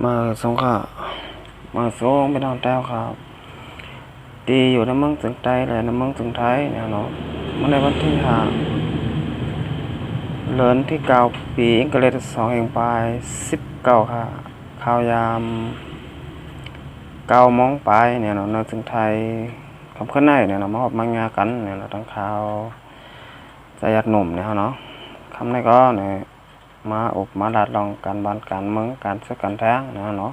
มาสงขลามาสูงไปนอนแต้วครับตีอยู่ในเมืองถึงไทยและในเมืองถึงไทยเนี่ยเนาะเมื่อในวันที่ห้าเดือนที่เก้าปีอังกฤษ2019ค่ะข่าวยาม9 โมงไปเนี่ยเนาะในถึงไทยคำขึ้นในเนี่ยเนาะมาหอบมางากันเนี่ยเนาะทั้งข่าวใจยัดหนุ่มเนี่ยเนาะคำในก็เนี่ยมาอบมาดัดลองการบ้านการเมืองการศึกการแท้งเนี่ยเนาะ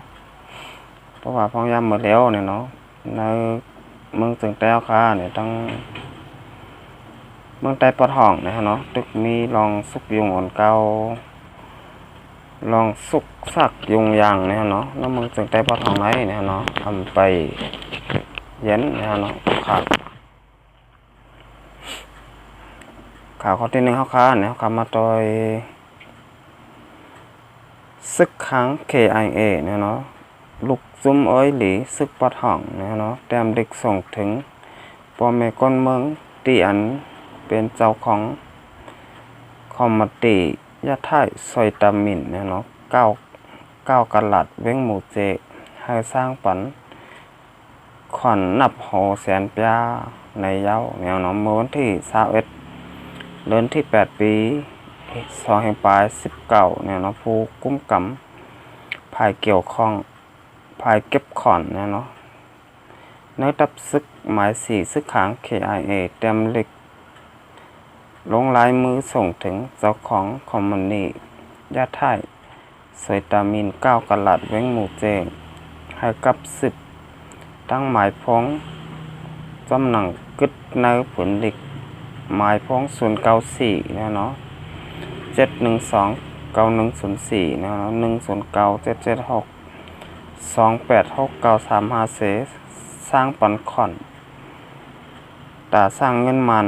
เพราะว่าพอยามหมดแล้วเนี่ยเนาะในเมืองถึงแต้วค่ะเนี่ยต้องเมืองใต้ปอดห้องนะฮะเนาะตึกมีลองสุกยุงอ่อนเก่าลองสุกซักยุงยางนะฮะเนาะแล้วเมืองถึงใต้ปอดห้องไหนนะฮะเนาะทำไปเย็นนะฮะเนาะข่าวข้อที่หนึ่งเขาค้าเนี่ยเขามาโดยซึกครั้ง KIA เนี่ยเนาะลูกซุ่มเอ้ยหลีซึกปอดห้องนะฮะเนาะแต้มเด็กส่งถึงพ่อแม่ก้นเมืองตีอันเป็นเจ้าของคอมมติยาไทยซอยตามินเนี่ยเนาะเก้ากะลัดเว้งหมู่เจให้สร้างปันขวัญนับโหแสนปยาในเย้าเนี่ยเนาะเมื่อวันที่21เดือนที่8ปี2019เนี่ยเนาะผู้กุ้มกำภายเกี่ยวข้องภายเก็บขอนเนี่ยเนาะในตับซึกหมาย4ซึกขาง KIA เต็มเล็กลงลายมือส่งถึงเจ้าของคอมมานียาไทยสวยตามิน9กะลัดเว้งหมู่เจงให้กับซึกตั้งหมายพ้องจำหนังกึดในผลดิกหมายพ้อง094นะเนาะ7129104นะเนาะ109776 286935เสสร้างปันขอนตาสร้างเงินมัน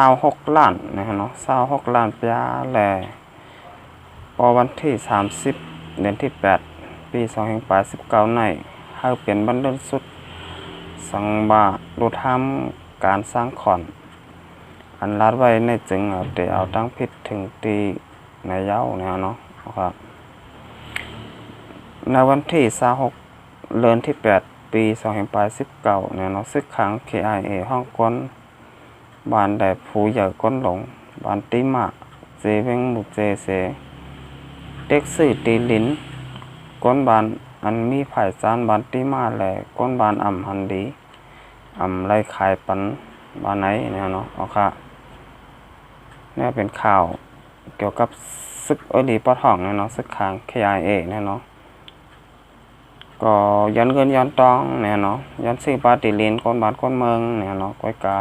26 ล้านนะฮะเนาะ26 ล้านปยาแลพอวันที่30เดือนที่8ปี2019ในให้เปลี่ยนบรรลุสุดสังบาดูทำการสร้างขอนอันรัดไว้ในจึงเอาตั้งผิดถึงตีในเย้าเนี่ยเนาะครับในวันที่26เดือนที่8ปี2019เนี่ยเนาะซึกขัง KIA ห้องก้นบ้านได้ผู้ใหญ่ก้นหลงบ้านติมาเจเวงบุเจเสเด็กสื่อตีลิ้นก้นบ้านอันมีไผ่จานบ้านติมาแหล่ก้นบ้านอ่ำหันดีอ่ำไรขายปันบ้านไหนเนี่ยเนาะค่ะเนี่ยเป็นข่าวเกี่ยวกับซึกดีปอทองเนี่ยเนาะซึกขัง KIA เนี่ยเนาะก็ย้อนเงินย้อนตองเนี่ยเนาะย้อนซื้อปาติลินก้นบ้านก้นเมืองเนี่ยเนาะก้อยกา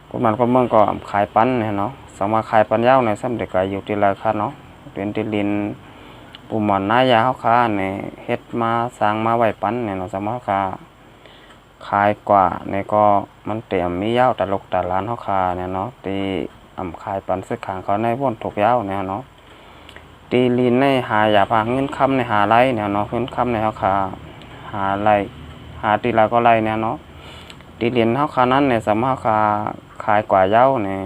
ก้นบ้านก้นเมืองก็ขายปันเนี่ยเนาะสามารถขายปันยาวในซ้ำเด็กก็อยู่ที่ราคาเนาะเป็นติลินปุ่มหมอนหน้ายาเขาค้าเนี่ยเฮ็ดมาสร้างมาไว้ปันเนี่ยเนาะสามารถขายกว่าเนี่ยก็มันเตรียมมียาวแต่ลกแต่ร้านเขาค้าเนี่ยเนาะตีขายปันซื้อขางเขาในว่นถูกยาวเนี่ยเนาะตีลินในหาอย่าพาเงินคำในหาไรเนี่ยเนาะเงินคำในเขาค้าหาไรหาตีละก็ไรเนี่ยเนาะตีลินเขาค้านั้นเนี่ยสามารถขายกว่าเย้าเนี่ย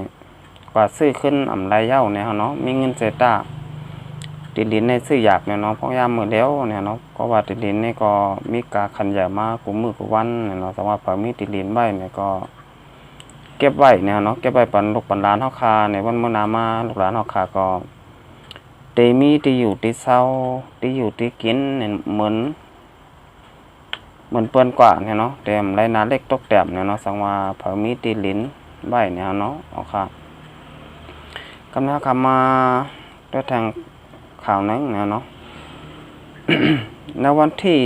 กว่าซื้อขึ้นไรเย้าเนี่ยเนาะมีเงินเจต้าตีลินในซื้ออยากเนี่ยเนาะเพราะยามมือเดียวเนี่ยเนาะก็ว่าตีลินนี่ก็มีกาขันใหญ่มากกูมือกูวันเนี่ยเนาะสามารถพอมีตีลินใบเนี่ยก็เก็บไว้เนี่ยเนาะเก็บไว้ปันลูกปันร้านเขาค้าในวันมื้อนามาลูกหลานเขาค้าก็ตีมีตีอยู่ตีเศร้าตีอยู่ตีกินเนี่ยเหมือนเปิ้นกว่าเนี่ยเนาะแต่ไรนาเล็กตกแต้มเนี่ยเนาะสังว่าพอมีตีลินใบเนี่ยเนาะค่ะคำนี้คำมาด้วยทางข่าวนั้นเนี่ยเนาะ ในวันที่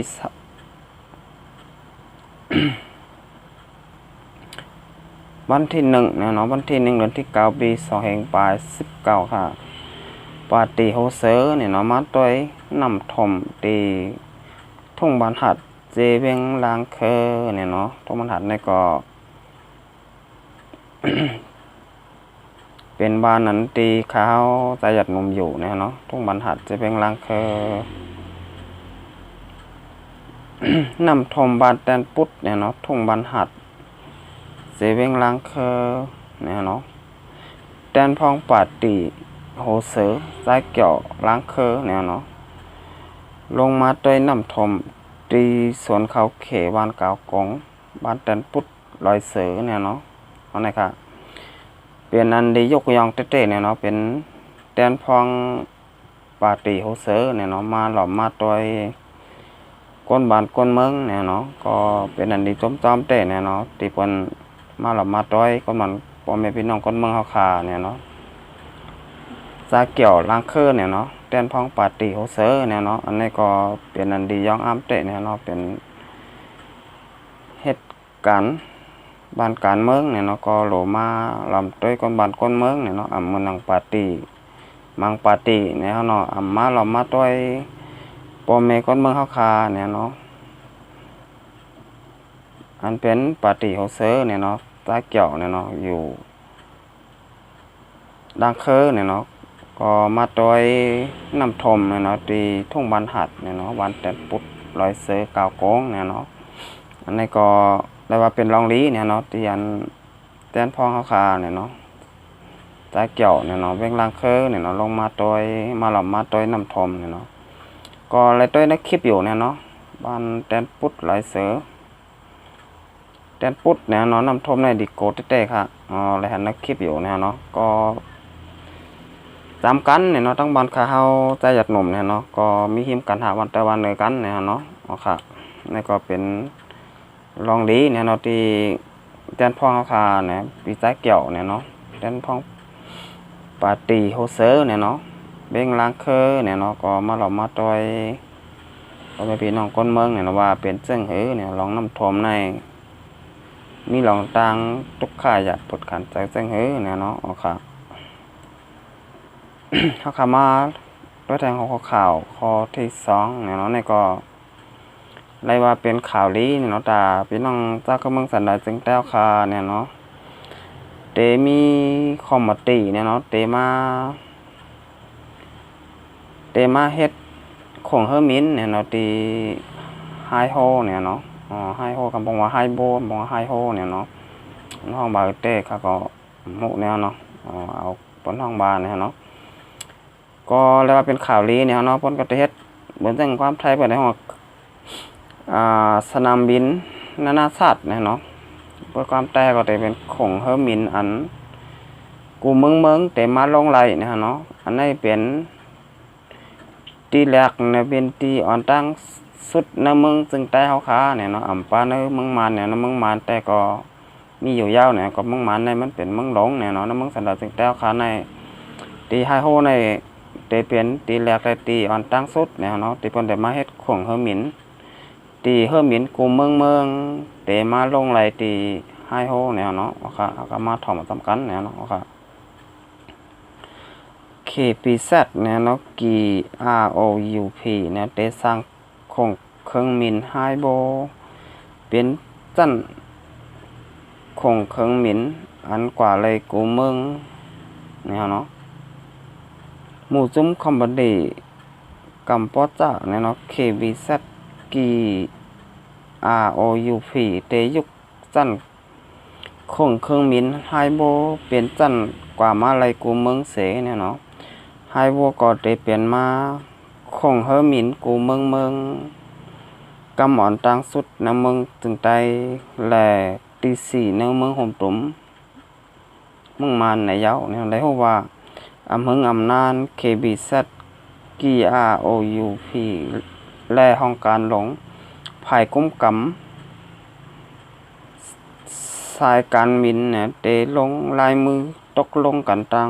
1เนี่ยเนาะวันที่1เดือนที่9ปี2019ค่ะปาร์ตี้โฮเซอร์เนี่ยเนาะมาต้วยนำถมตีทุ่งบานหัดเจเวงลางเคอเนี่ยเนาะทุ่งบานหัดเนี่ยก็ เป็นบ้านนั้นตีข้าวใจหยัดนมอยู่เนี่ยเนาะทุ่งบานหัดเจเวงลางเคอ นำทมบานแตนปุดเนี่ยเนาะทุ่งบานหัดเสเวงล้างเคอเนี่ยเนาะแตนพองปาตีโหเสือสายเกี่ยวล้างเคอเนี่ยเนาะลงมาด้วยนำทมตีสวนเขาเขบานกาวกงบานแตนปุดลอยเสือเนี่ยเนาะเอาไหนค่ะเป็นอันดียกยองเต้ๆเนี่ยเนาะเป็นแตนพองปาตีโหเสือเนี่ยเนาะมาหลอมมาด้วยก้นบานก้นเมืองเนี่ยเนาะก็เป็นอันดีจอมเต้เนี่ยเนาะตีเปิ้นมาหลอมมาด้วยก้นบานพ่อแม่พี่น้องก้นเมืองเฮาคาเนี่ยเนาะสาเกี่ยวล้างเคอเนี่ยเนาะแตนพองปาตีโหเสือเนี่ยเนาะอันนี้ก็เป็นอันดีย่องอ้ํเต้เนี่ยเนาะเป็นเฮ็ดการบ้านการเมืองเนี่ยเนาะก็โหลมาลำด้วยก้นบ้านก้นเมืองเนี่ยเนาะมื้อนังปาตีมังปาตีเนี่ยเนาะมาลำมาด้วยพ่อแม่ก้นเมืองเฮาคาเนี่ยเนาะอันเป็นปาตีโฮเซอร์เนี่ยเนาะตาเกี่ยวเนี่ยเนาะอยู่ดังเคอเนี่ยเนาะก็มาด้วยน้ำทมเนี่ยเนาะที่ทุ่งบานหัดเนี่ยเนาะวันแต่ปุดลอยเสือกาวโกงเนี่ยเนาะอันนี้ก็ได้ว่าเป็นรองลีเนี่ยเนาะที่อันแตนพองเฮาคาเนี่ยเนาะตาเกี่ยวเนี่ยเนาะเว้งลังเคอเนี่ยเนาะลงมาด้วยมาหลอมมาด้วยน้ำทมเนี่ยเนาะก็เลยด้วยในคลิปอยู่เนี่ยเนาะบ้านแตนปุดลอยเสือแตนปุดเนี่ยเนาะน้ำทมในดิโกเต้ๆค่ะเลยหันในคลิปอยู่เนี่ยเนาะก็จำกันเนี่ยเนาะตั้งบ้านข้าเฮาใจหยัดหนุ่มเนี่ยเนาะก็มีหิมกันหาวันแต่วันเลยกันเนี่ยเนาะค่ะนี่ก็เป็นรองดีเนี่ยเนาะที่แตนพองเฮาคาเนี่ยปีใจเกี่ยวเนี่ยเนาะแตนพองปาตีโฮเซอร์เนี่ยเนาะเบ้งล้างเคอเนี่ยเนาะก็มาหลอมมาต่อยพ่อแม่พี่น้องคนเมืองเนี่ยว่าเป็นเจิ้งหือเนี่ยลองน้ำทมในมีหลองตังทุกข่ายะปวดขันใจเจิ้งหือเนี่ยเนาะค่ะเขาขามาด้วยแทงของข่าวข้อที่2เนี่ยเนาะนี่ก็ไล่ว่าเป็นข่าวลี้เนี่ยเนาะตาพี่น้องเจ้าก็เมืองสันดาจึงแต้วคาเนี่ยเนาะเตมีคอมมอตีเนี่ยเนาะเตมาเฮ็ดของเฮอร์มินเนี่ยเนาะตีไฮโฮเนี่ยเนาะไฮโฮคำบอกว่าไฮโบบอกว่าไฮโฮเนี่ยเนาะห้องบาเต้ค่ะก็หมู่แนวเนาะเอาปนห้องบาเนี่ยเนาะก็เรียกว่าเป็นข่าวลี้เนี่ยเนาะเพิ่นก็จะเฮ็ดเหมือนจังความไทยเปิดในห้องสนามบินนานาชาติเนี่ยเนาะเพื่อความแต่ก็จะเป็นของเฮอร์มินอันกูเมืองแต่มาลงไหลเนี่ยเนาะอันนี้เป็นตีแรกเนี่ยเป็นตีอ่อนตั้งสุดในเมืองจึงใต้เฮาคาเนี่ยเนาะอำปาในเมืองมานเนี่ยเมืองมานแต่ก็มีอยู่ยาวเนี่ยก็เมืองมานในมันเป็นเมืองหลงเนี่ยเนาะในเมืองสันดาจึงใต้เฮาคาในตีไฮโฮในได้เป็นตีแรกได้ตีอ่อนตั้งสุดเนี่ยเนาะที่เพิ่นได้มาเฮ็ดของเฮอร์มินตีเฮอร์มินกูเมืองแต่มาลงไหลตีไฮโฮเนี่ยเนาะค่ะก็มาถ่อมสำคัญเนี่ยเนาะค่ะ KPZ เนี่ยเนาะ GROUP เนี่ยได้สร้างของเครื่องมินไฮโบเป็นจั่นของเครื่องมินอันกว่าเลยกูเมืองเนี่ยเนาะหมู่จุ้มคอมบดีกัมปอจ้าเนี่ยเนาะ KBZ GROUP เตยุกจั่นของเครื่องมินไฮโบเป็นจั่นกว่ามาเลยกูเมืองเสเนี่ยเนาะไฮโบก็ได้เปลี่ยนมาของเฮอร์มินกูเมืองกำหมอนต่างสุดในเมืองถึงใต้แหล่ตี4ในเมืองห่มตุ่มเมืองมานในเย้าเนี่ยได้ฮู้ว่าอำเภออำนาน KBZ GROUP และห้องการหลงภายกุ้มกำสายการมินเนี่ยเตลงลายมือตกลงกันตัง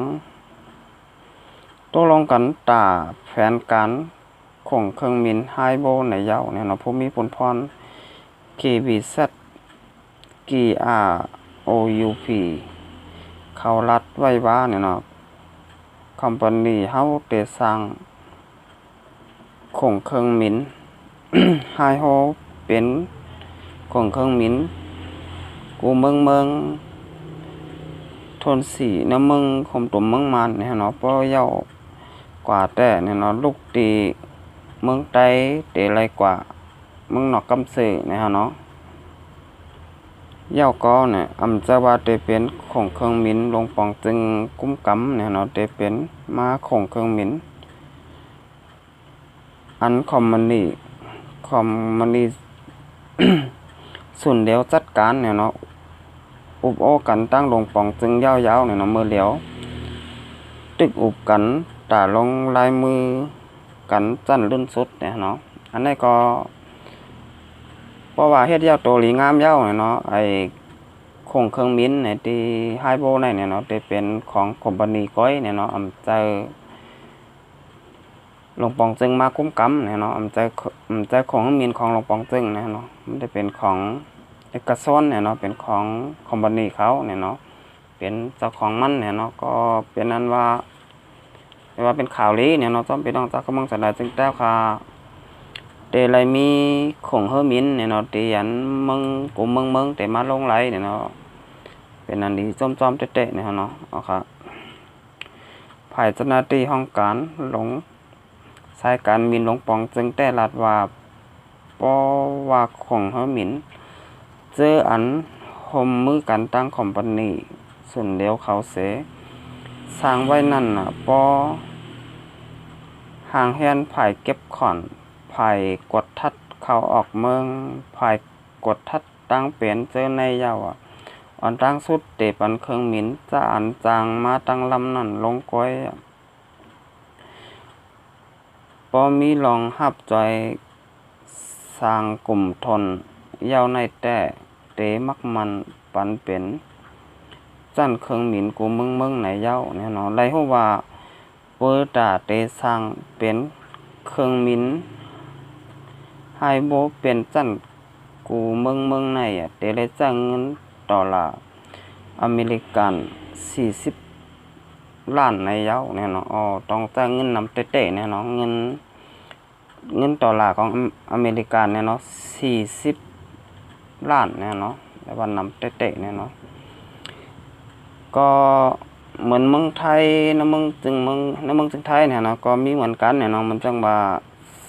ตกลงกันตาแผนการของเครื่องมินไฮโบในเย้าเนี่ยเนาะผู้มีผลพร KBZ GROUP เขารัดไว้ว่าเนี่ยเนาะคอมพานีเฮาได้สร้างของเครื่องมิน ไฮโฮเป็นของเครื่องมินกูเมืองทนสีในเมืองคมตุ่มเมืองมันเนี่ยเนาะเพราะเย้ากว่าแต่เนี่ยเนาะลูกตีเมืองใต้เตไรกว่า เมืองนอกกำสือนะฮะเนาะเย้าก็เนี่ยอำจะว่าได้เป็นของเครื่องมินลงปองจึงกุ้มกำเนี่ยเนาะได้เป็นมาของเครื่องมินอันคอมมานี ส่วนเดียวจัดการเนี่ยเนาะอุบโอกันตั้งลงปองจึงยาวๆเนี่ยเนาะมือเหลียวตึกอุบกันตาลงลายมือกันจันลื่นสุดเนี่ยเนาะอันนี้ก็เพราะว่าเฮ็ดยาวโตหลีงามยาวเนี่ยเนาะไอ้โครงเครื่องมินเนี่ยที่ไฮโบเนี่ยเนาะได้เป็นของคอมพานีก้อยเนี่ยเนาะอำเจอลงปองจึงมาคุ้มกำเนี่ยเนาะอำใจของมินของลงปองจึงเนี่ยเนาะมันได้เป็นของเอกชนเนี่ยเนาะเป็นของคอมพานีเขาเนี่ยเนาะเป็นเจ้าของมันเนี่ยเนาะก็เป็นนั้นว่าเป็นข่าวลี้เนี่ยเนาะต้องเป็นน้องเจ้าก็มั่งสลายจึงแต้วค่ะเตไรมีของเฮอมินเนี่ยเนาะเตียนมึงกูมึงแต่มาลงไหลเนี่ยเนาะเป็นอันดีจอมๆเตะๆเนี่ยเนาะเอาค่ะภายเจ้าหน้าที่ห้องการหลงสายการมินหลงปองจึงแต่ลัดว่าปอว่าของเฮอมินเจออันหมมือกันตั้งคอมพานีส่วนเดียวเขาเสสร้างไว้นั่นน่ะปอห่างแฮนภายเก็บขอนภายกดทัดเขาออกเมืองภายกดทัดตั้งเปลี่ยนเจอในเย้าอ่อนตั้งสุดเตปันเครื่องมินจะอันจางมาตั้งลำนั่นลงก้อยปอมีลองหับจอยสร้างกลุ่มทนเย้าในแต่เตมักมันปันเป็นจันเครื่องมินกูมึงในเย้าเนี่ยเนาะไรฮู้ว่าเปิดตาเตสร้างเป็นเครื่องมินไฮโบเป็นจันกูมึงในเตเลยจ้างเงินดอลลาร์อเมริกัน40 ล้านในเย้าเนี่ยเนาะต้องจ้างเงินนำเตะๆเนี่ยเนาะเงินดอลลาร์ของอเมริกันเนี่ยเนาะ40 ล้านเนี่ยเนาะแต่ว่านำเตะๆเนี่ยเนาะก็เหมือนเมืองไทยนะเมืองจึงไทยเนี่ยเนาะก็มีเหมือนกันเนี่ยเนาะมันจังว่า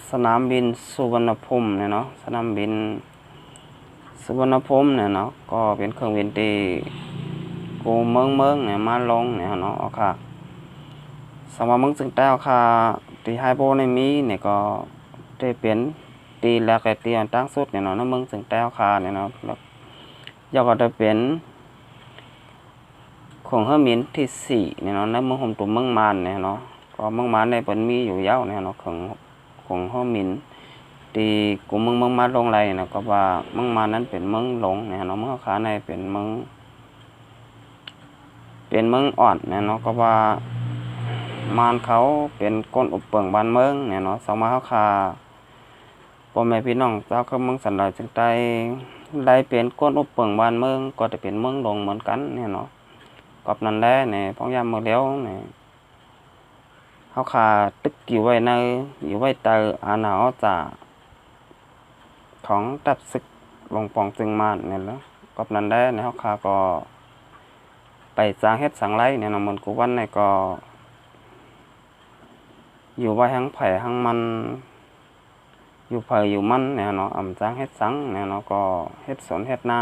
สนามบินสุวรรณภูมิเนี่ยเนาะสนามบินสุวรรณภูมิเนี่ยเนาะก็เป็นเครื่องบินที่กูเมืองเนี่ยมาลงเนี่ยเนาะค่ะสำหรับเมืองจึงแต้วค่ะที่ไฮโบในมีเนี่ยก็ได้เป็นตีแล้วก็ตีอันตั้งสุดเนี่ยเนาะในเมืองจึงแต้วค่ะเนี่ยเนาะแล้วย่อก็จะเป็นของเฮอมินที่4เนี่ยเนาะในเมืองห่มตุ่มเมืองมานเนี่ยเนาะก็เมืองมานในเปิ้นมีอยู่ยาวเนี่ยเนาะของเฮอมินที่กูเมืองมาลงไรเนี่ยก็ว่าเมืองมานนั้นเป็นเมืองหลงเนี่ยเนาะเมืองขาในเป็นเมืองอ่อนเนี่ยเนาะก็ว่ามานเขาเป็นก้นอุปเปิงบ้านเมืองเนี่ยเนาะสมาเฮาคาพ่อแม่พี่น้องเจ้าคือเมืองสันดอยจึงได้เป็นก้นอุปเปิงบ้านเมืองก็จะเป็นเมืองหลงเหมือนกันเนี่ยเนาะกับนั้นแหละเนี่ยพ้องยามมื้อแล้วเนี่ยเฮาคาตึกอยู่ไว้เตออาณาจะของตับศึกลงปองจึงมาเนี่ยแหละกับนั้นแหละเนี่ยเฮาคาก็ไปสร้างเฮ็ดสังไรเนี่ยเนาะเหมือนกูวันเนี่ยก็อยู่ไว้หังไผ่หังมันอยู่ไผ่อยู่มันเนี่ยเนาะอำจ้างเฮ็ดสังเนี่ยเนาะก็เฮ็ดสวนเฮ็ดนา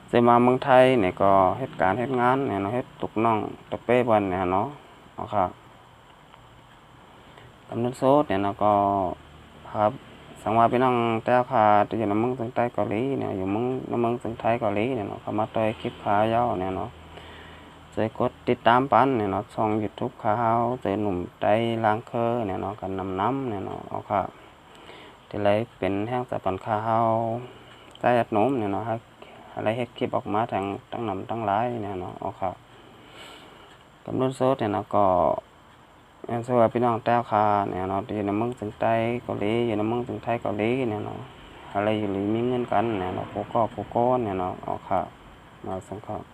จะมาเมืองไทยเนี่ยก็เฮ็ดการเฮ็ดงานเนี่ยเนาะเฮ็ดตุกน้องตะเป้บันเนี่ยเนาะเอาค่ะกำนันโซดเนี่ยเนาะก็ครับสังว่าพี่น้องแต้วค่ะที่อยู่ในเมืองจึงใต้เกาหลีเนี่ยอยู่เมืองจึงไทยเกาหลีเนี่ยเนาะเข้ามาต่อยคลิปขายาวเนี่ยเนาะใจกดติดตามปันเนี่ยเนาะช่อง YouTube ข่าวเจอหนุ่มไต้ล้างเคอเนี่ยเนาะกันน้ำเนี่ยเนาะเอาค่ะที่ไรเป็นแห้งสะปันข่าวใจอัดหนุ่มเนี่ยเนาะอะไรเฮ็ดคลิปออกมาทั้งนำทั้งหลายเนี่ยเนาะเอาค่ะกำนันโซดเนี่ยเนาะก็สวัสดีพี่น้องแต้วค่ะเนี่ยเนาะอยู่ในเมืองจึงใต้เกาหลีอยู่ในเมืองจึงไทยเกาหลีเนี่ยเนาะอะไรอยู่หรือมีเงินกันเนี่ยเนาะโกโก้เนี่ยเนาะเอาค่ะมาสังเคราะห์